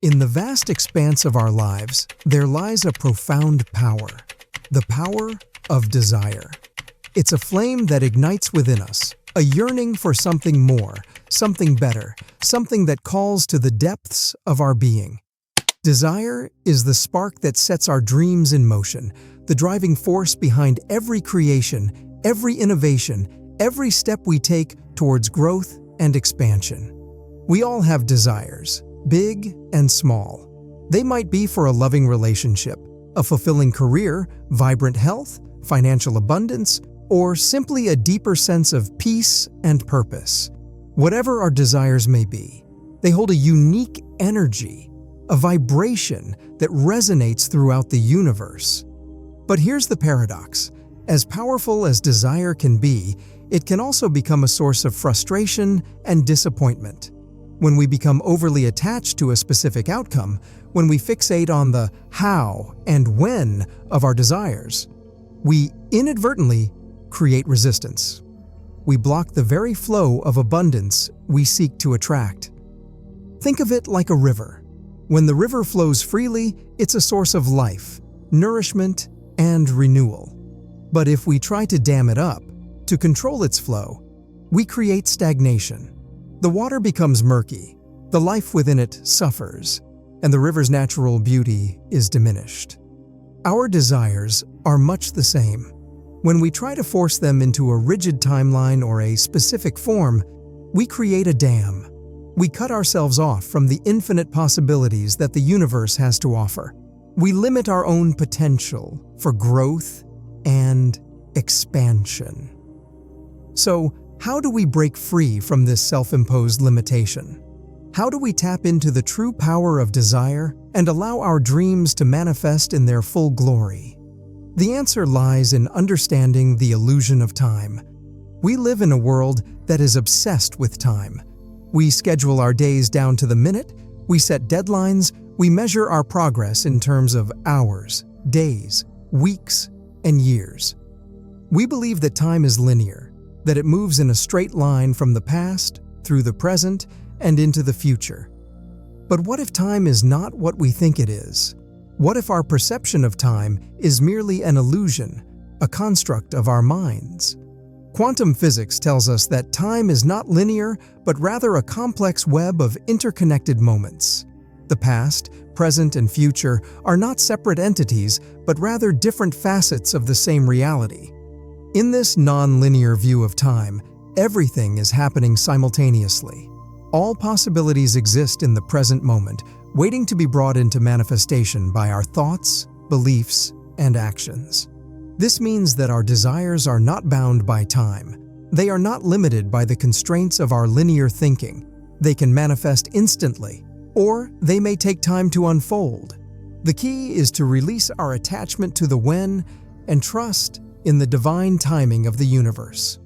In the vast expanse of our lives, there lies a profound power, the power of desire. It's a flame that ignites within us, a yearning for something more, something better, something that calls to the depths of our being. Desire is the spark that sets our dreams in motion, the driving force behind every creation, every innovation, every step we take towards growth and expansion. We all have desires, big and small. They might be for a loving relationship, a fulfilling career, vibrant health, financial abundance, or simply a deeper sense of peace and purpose. Whatever our desires may be, they hold a unique energy, a vibration that resonates throughout the universe. But here's the paradox. As powerful as desire can be, it can also become a source of frustration and disappointment. When we become overly attached to a specific outcome, when we fixate on the how and when of our desires, we inadvertently create resistance. We block the very flow of abundance we seek to attract. Think of it like a river. When the river flows freely, it's a source of life, nourishment, and renewal. But if we try to dam it up, to control its flow, we create stagnation. The water becomes murky, the life within it suffers, and the river's natural beauty is diminished. Our desires are much the same. When we try to force them into a rigid timeline or a specific form, we create a dam. We cut ourselves off from the infinite possibilities that the universe has to offer. We limit our own potential for growth and expansion. So, how do we break free from this self-imposed limitation? How do we tap into the true power of desire and allow our dreams to manifest in their full glory? The answer lies in understanding the illusion of time. We live in a world that is obsessed with time. We schedule our days down to the minute, we set deadlines, we measure our progress in terms of hours, days, weeks, and years. We believe that time is linear, that it moves in a straight line from the past, through the present, and into the future. But what if time is not what we think it is? What if our perception of time is merely an illusion, a construct of our minds? Quantum physics tells us that time is not linear, but rather a complex web of interconnected moments. The past, present, and future are not separate entities, but rather different facets of the same reality. In this non-linear view of time, everything is happening simultaneously. All possibilities exist in the present moment, waiting to be brought into manifestation by our thoughts, beliefs, and actions. This means that our desires are not bound by time. They are not limited by the constraints of our linear thinking. They can manifest instantly, or they may take time to unfold. The key is to release our attachment to the when and trust in the divine timing of the universe.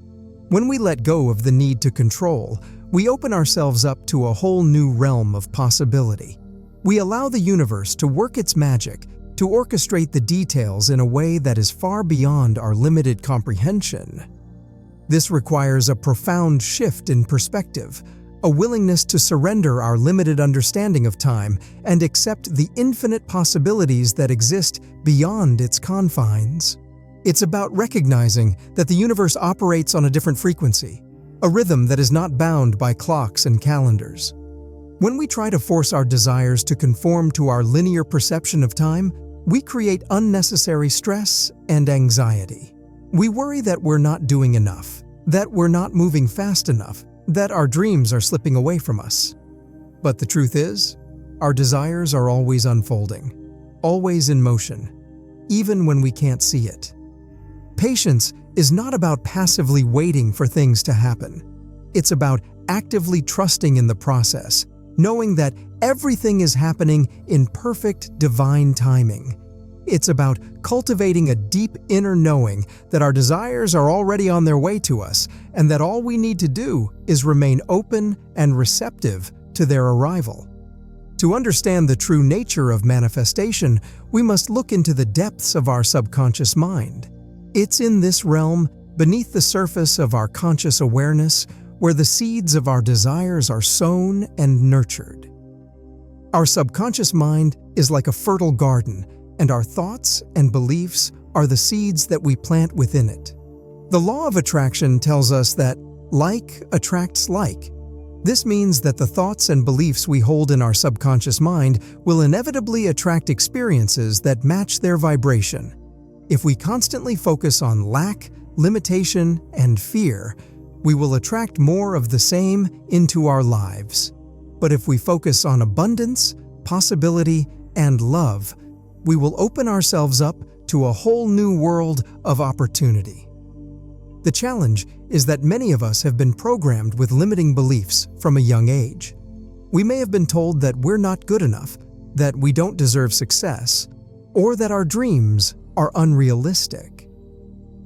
When we let go of the need to control, we open ourselves up to a whole new realm of possibility. We allow the universe to work its magic, to orchestrate the details in a way that is far beyond our limited comprehension. This requires a profound shift in perspective, a willingness to surrender our limited understanding of time and accept the infinite possibilities that exist beyond its confines. It's about recognizing that the universe operates on a different frequency, a rhythm that is not bound by clocks and calendars. When we try to force our desires to conform to our linear perception of time, we create unnecessary stress and anxiety. We worry that we're not doing enough, that we're not moving fast enough, that our dreams are slipping away from us. But the truth is, our desires are always unfolding, always in motion, even when we can't see it. Patience is not about passively waiting for things to happen. It's about actively trusting in the process, knowing that everything is happening in perfect divine timing. It's about cultivating a deep inner knowing that our desires are already on their way to us and that all we need to do is remain open and receptive to their arrival. To understand the true nature of manifestation, we must look into the depths of our subconscious mind. It's in this realm, beneath the surface of our conscious awareness, where the seeds of our desires are sown and nurtured. Our subconscious mind is like a fertile garden, and our thoughts and beliefs are the seeds that we plant within it. The law of attraction tells us that like attracts like. This means that the thoughts and beliefs we hold in our subconscious mind will inevitably attract experiences that match their vibration. If we constantly focus on lack, limitation, and fear, we will attract more of the same into our lives. But if we focus on abundance, possibility, and love, we will open ourselves up to a whole new world of opportunity. The challenge is that many of us have been programmed with limiting beliefs from a young age. We may have been told that we're not good enough, that we don't deserve success, or that our dreams are unrealistic.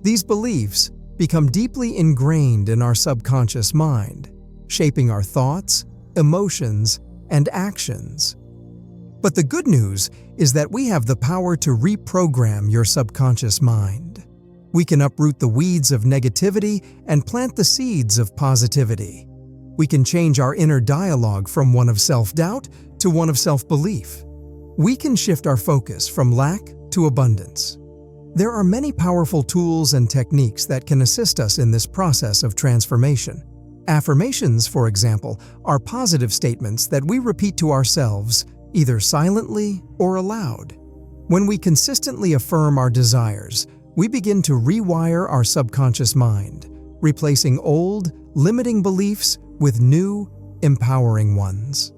These beliefs become deeply ingrained in our subconscious mind, shaping our thoughts, emotions, and actions. But the good news is that we have the power to reprogram your subconscious mind. We can uproot the weeds of negativity and plant the seeds of positivity. We can change our inner dialogue from one of self-doubt to one of self-belief. We can shift our focus from lack to abundance. There are many powerful tools and techniques that can assist us in this process of transformation. Affirmations, for example, are positive statements that we repeat to ourselves, either silently or aloud. When we consistently affirm our desires, we begin to rewire our subconscious mind, replacing old, limiting beliefs with new, empowering ones.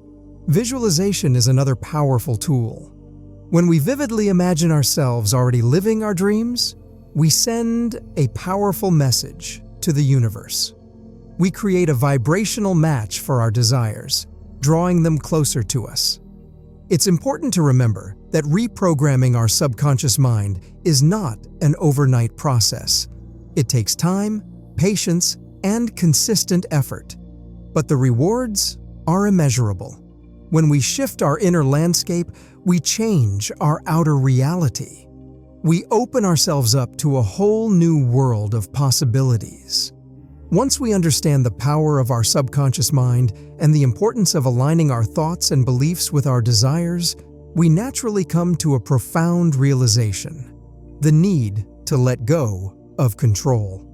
Visualization is another powerful tool. When we vividly imagine ourselves already living our dreams, we send a powerful message to the universe. We create a vibrational match for our desires, drawing them closer to us. It's important to remember that reprogramming our subconscious mind is not an overnight process. It takes time, patience, and consistent effort. But the rewards are immeasurable. When we shift our inner landscape, we change our outer reality. We open ourselves up to a whole new world of possibilities. Once we understand the power of our subconscious mind and the importance of aligning our thoughts and beliefs with our desires, we naturally come to a profound realization: the need to let go of control.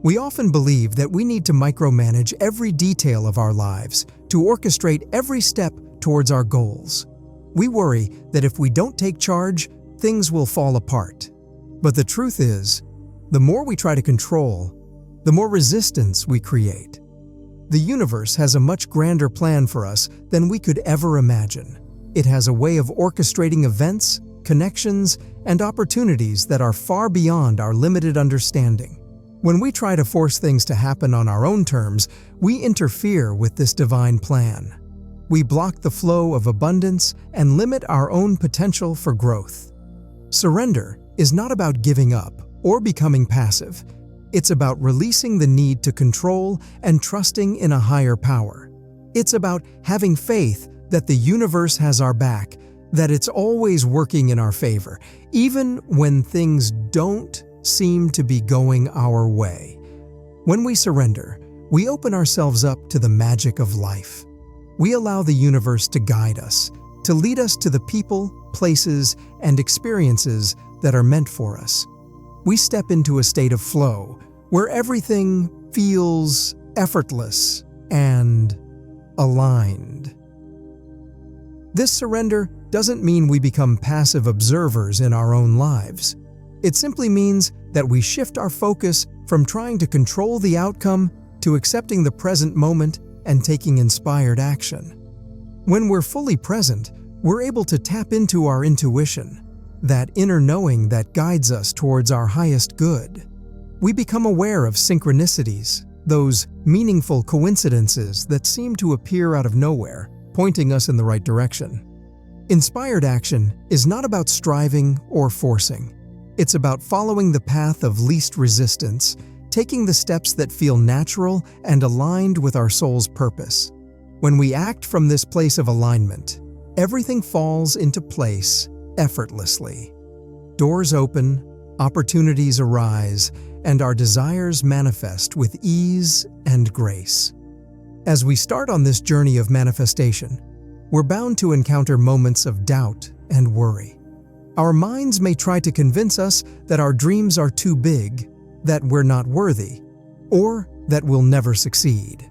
We often believe that we need to micromanage every detail of our lives, to orchestrate every step towards our goals. We worry that if we don't take charge, things will fall apart. But the truth is, the more we try to control, the more resistance we create. The universe has a much grander plan for us than we could ever imagine. It has a way of orchestrating events, connections, and opportunities that are far beyond our limited understanding. When we try to force things to happen on our own terms, we interfere with this divine plan. We block the flow of abundance and limit our own potential for growth. Surrender is not about giving up or becoming passive. It's about releasing the need to control and trusting in a higher power. It's about having faith that the universe has our back, that it's always working in our favor, even when things don't seem to be going our way. When we surrender, we open ourselves up to the magic of life. We allow the universe to guide us, to lead us to the people, places, and experiences that are meant for us. We step into a state of flow, where everything feels effortless and aligned. This surrender doesn't mean we become passive observers in our own lives. It simply means that we shift our focus from trying to control the outcome to accepting the present moment and taking inspired action. When we're fully present, we're able to tap into our intuition, that inner knowing that guides us towards our highest good. We become aware of synchronicities, those meaningful coincidences that seem to appear out of nowhere, pointing us in the right direction. Inspired action is not about striving or forcing. It's about following the path of least resistance, taking the steps that feel natural and aligned with our soul's purpose. When we act from this place of alignment, everything falls into place effortlessly. Doors open, opportunities arise, and our desires manifest with ease and grace. As we start on this journey of manifestation, we're bound to encounter moments of doubt and worry. Our minds may try to convince us that our dreams are too big, that we're not worthy, or that we'll never succeed.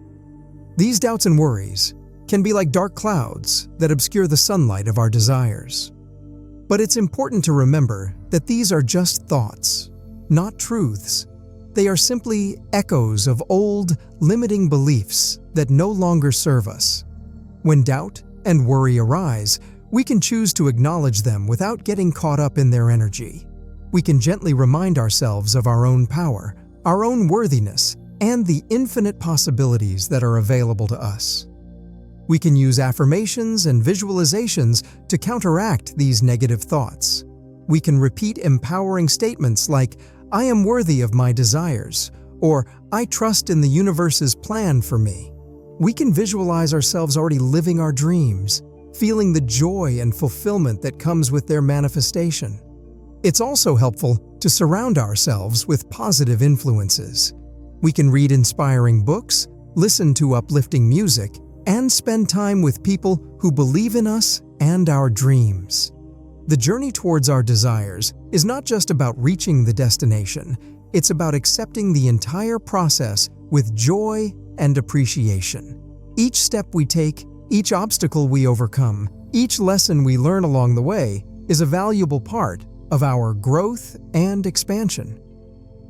These doubts and worries can be like dark clouds that obscure the sunlight of our desires. But it's important to remember that these are just thoughts, not truths. They are simply echoes of old, limiting beliefs that no longer serve us. When doubt and worry arise, we can choose to acknowledge them without getting caught up in their energy. We can gently remind ourselves of our own power, our own worthiness, and the infinite possibilities that are available to us. We can use affirmations and visualizations to counteract these negative thoughts. We can repeat empowering statements like, "I am worthy of my desires," or "I trust in the universe's plan for me." We can visualize ourselves already living our dreams, feeling the joy and fulfillment that comes with their manifestation. It's also helpful to surround ourselves with positive influences. We can read inspiring books, listen to uplifting music, and spend time with people who believe in us and our dreams. The journey towards our desires is not just about reaching the destination, it's about accepting the entire process with joy and appreciation. Each step we take, each obstacle we overcome, each lesson we learn along the way is a valuable part of our growth and expansion.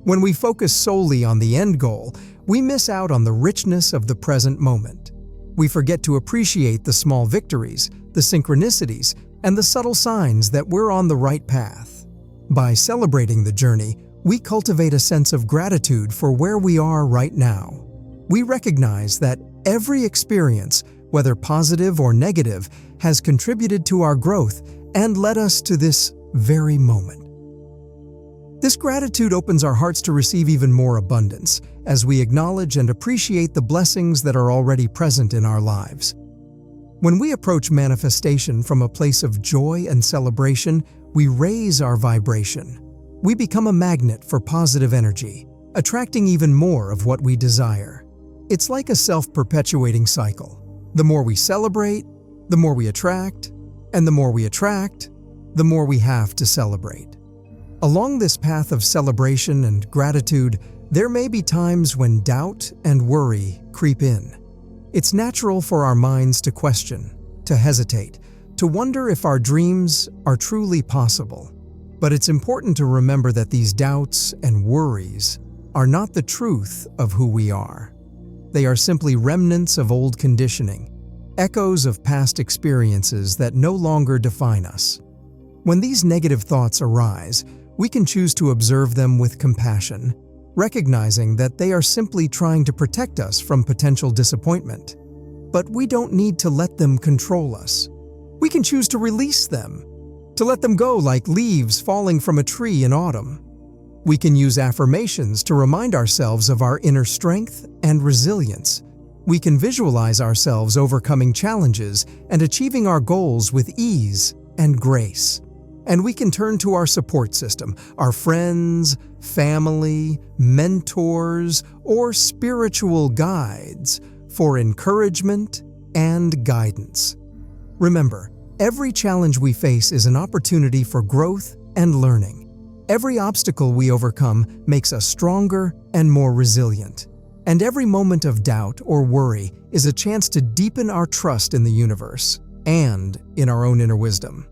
When we focus solely on the end goal, we miss out on the richness of the present moment. We forget to appreciate the small victories, the synchronicities, and the subtle signs that we're on the right path. By celebrating the journey, we cultivate a sense of gratitude for where we are right now. We recognize that every experience, whether positive or negative, has contributed to our growth and led us to this very moment. This gratitude opens our hearts to receive even more abundance as we acknowledge and appreciate the blessings that are already present in our lives. When we approach manifestation from a place of joy and celebration, we raise our vibration. We become a magnet for positive energy, attracting even more of what we desire. It's like a self-perpetuating cycle. The more we celebrate, the more we attract, and the more we attract, the more we have to celebrate. Along this path of celebration and gratitude, there may be times when doubt and worry creep in. It's natural for our minds to question, to hesitate, to wonder if our dreams are truly possible. But it's important to remember that these doubts and worries are not the truth of who we are. They are simply remnants of old conditioning, echoes of past experiences that no longer define us. When these negative thoughts arise, we can choose to observe them with compassion, recognizing that they are simply trying to protect us from potential disappointment. But we don't need to let them control us. We can choose to release them, to let them go like leaves falling from a tree in autumn. We can use affirmations to remind ourselves of our inner strength and resilience. We can visualize ourselves overcoming challenges and achieving our goals with ease and grace. And we can turn to our support system, our friends, family, mentors, or spiritual guides for encouragement and guidance. Remember, every challenge we face is an opportunity for growth and learning. Every obstacle we overcome makes us stronger and more resilient. And every moment of doubt or worry is a chance to deepen our trust in the universe and in our own inner wisdom.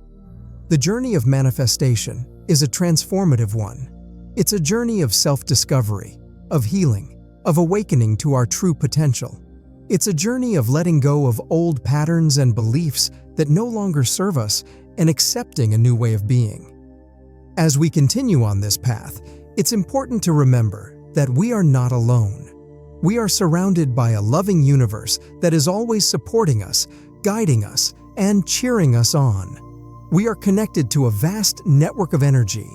The journey of manifestation is a transformative one. It's a journey of self-discovery, of healing, of awakening to our true potential. It's a journey of letting go of old patterns and beliefs that no longer serve us and accepting a new way of being. As we continue on this path, it's important to remember that we are not alone. We are surrounded by a loving universe that is always supporting us, guiding us, and cheering us on. We are connected to a vast network of energy,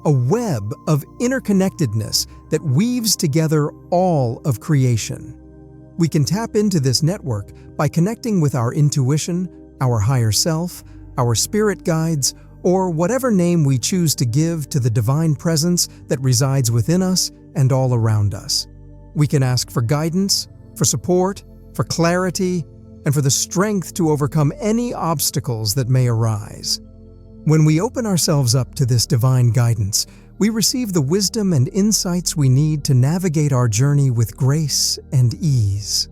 a web of interconnectedness that weaves together all of creation. We can tap into this network by connecting with our intuition, our higher self, our spirit guides, or whatever name we choose to give to the divine presence that resides within us and all around us. We can ask for guidance, for support, for clarity, and for the strength to overcome any obstacles that may arise. When we open ourselves up to this divine guidance, we receive the wisdom and insights we need to navigate our journey with grace and ease.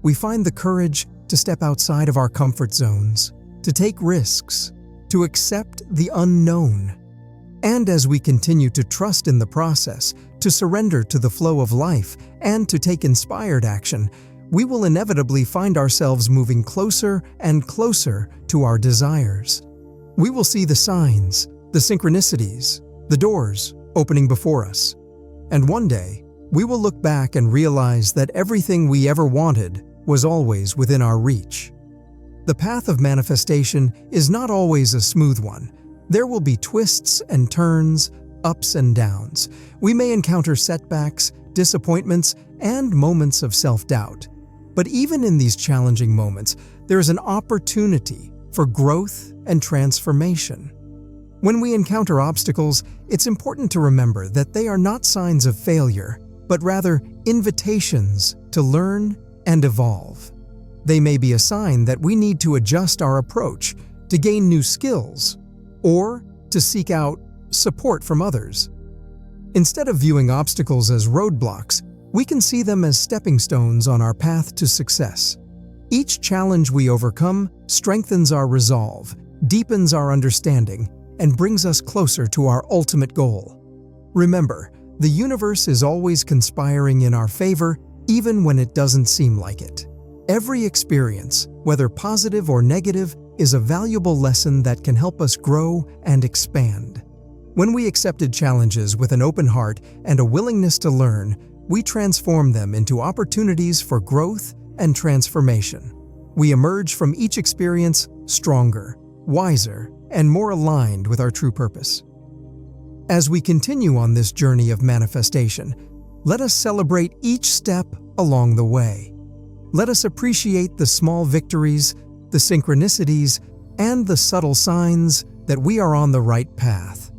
We find the courage to step outside of our comfort zones, to take risks, to accept the unknown. And as we continue to trust in the process, to surrender to the flow of life, and to take inspired action, we will inevitably find ourselves moving closer and closer to our desires. We will see the signs, the synchronicities, the doors opening before us. And one day, we will look back and realize that everything we ever wanted was always within our reach. The path of manifestation is not always a smooth one. There will be twists and turns, ups and downs. We may encounter setbacks, disappointments, and moments of self-doubt. But even in these challenging moments, there is an opportunity for growth and transformation. When we encounter obstacles, it's important to remember that they are not signs of failure, but rather invitations to learn and evolve. They may be a sign that we need to adjust our approach, to gain new skills, or to seek out support from others. Instead of viewing obstacles as roadblocks, we can see them as stepping stones on our path to success. Each challenge we overcome strengthens our resolve, deepens our understanding, and brings us closer to our ultimate goal. Remember, the universe is always conspiring in our favor, even when it doesn't seem like it. Every experience, whether positive or negative, is a valuable lesson that can help us grow and expand. When we accepted challenges with an open heart and a willingness to learn, we transform them into opportunities for growth and transformation. We emerge from each experience stronger, wiser, and more aligned with our true purpose. As we continue on this journey of manifestation, let us celebrate each step along the way. Let us appreciate the small victories, the synchronicities, and the subtle signs that we are on the right path.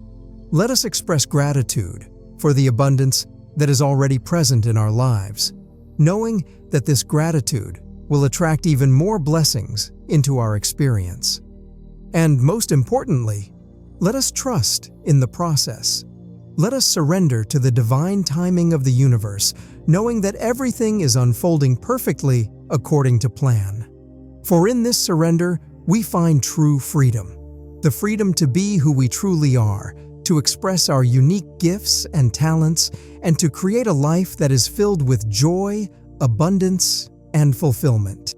Let us express gratitude for the abundance that is already present in our lives, knowing that this gratitude will attract even more blessings into our experience. And most importantly, let us trust in the process. Let us surrender to the divine timing of the universe, knowing that everything is unfolding perfectly according to plan. For in this surrender, we find true freedom, the freedom to be who we truly are, to express our unique gifts and talents, and to create a life that is filled with joy, abundance, and fulfillment.